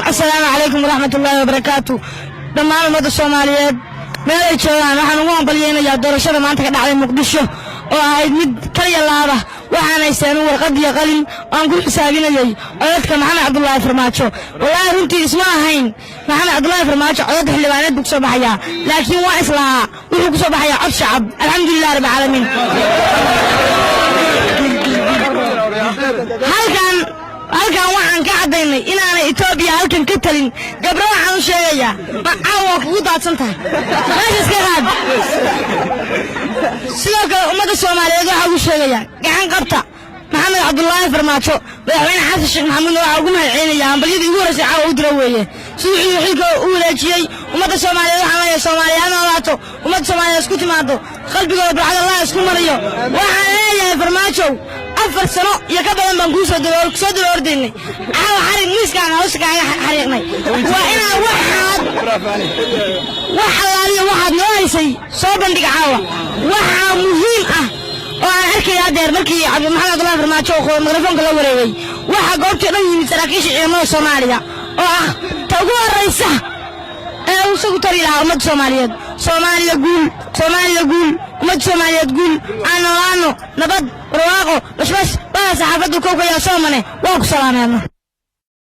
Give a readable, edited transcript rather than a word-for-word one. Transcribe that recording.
السلام عليكم ورحمة الله وبركاته. دمان umada Soomaaliyeed meel ay joogaan waxaan ugu hambalyeeynaa doorashada maanta ka dhacday Muqdisho oo ahayd mid kaliya laaba waxaan haysan warqad iyo qalin aan ku xisaabinayay codadka Maxamed Cabdullaahi Farmaajo wallahi runtii isma ahayn Maxamed Cabdullaahi Farmaajo codad xildhibaaneed buu soo baxaya laakiin waa islaa wuxuu ku soo baxaya cod shacab alxamdulillaah rabbil caalamiin halkan waxaan ka cadaynay inaanay Itoobiya halkan ka talin gabdho waxaan u sheegayaa ma caawa kugu daadsan tahay meesha iska qaad sidoo kale umada Soomaaliyeed waxaa ugu sheegayaa gacan qabta Maxamed Cabdullaahi Farmaajo madaxweyne xasan sheekh maxamuud waxaa ugu mahadcelinayaa hambalyadii ugu horeysay caawa u dira weeye sidii xilka u wadaajiyay umada Soomaaliyeed waxaan leeyahay Soomaaliya noolaato umada Soomaaliyeed isku timaado qalbigooda barxad Allah isku mariyo waxaan leeyahay Farmaajo afar sano iyo ka badan baan ku soo daloordaynay caawa xarig miiskaan hoos kaaga xariiqnay waa inaan waxaad noo haysay soo bandhig caawa waxaa muhiim ah oo aan arkay adeer markii Maxamed Cabdullaahi Farmaajo oo mikrofoonka la wareegay waxa goobta dhan yimid saraakiisha ciidamada Soomaaliya oo ah ta ugu horeysa ee uu soo tari lahaa umada Soomaaliyeed Soomaaliya guul umada Soomaaliyeed guul aan nabad barwaaqo bas saxaafadu koob ka yaa Soomane waa ku salaamayna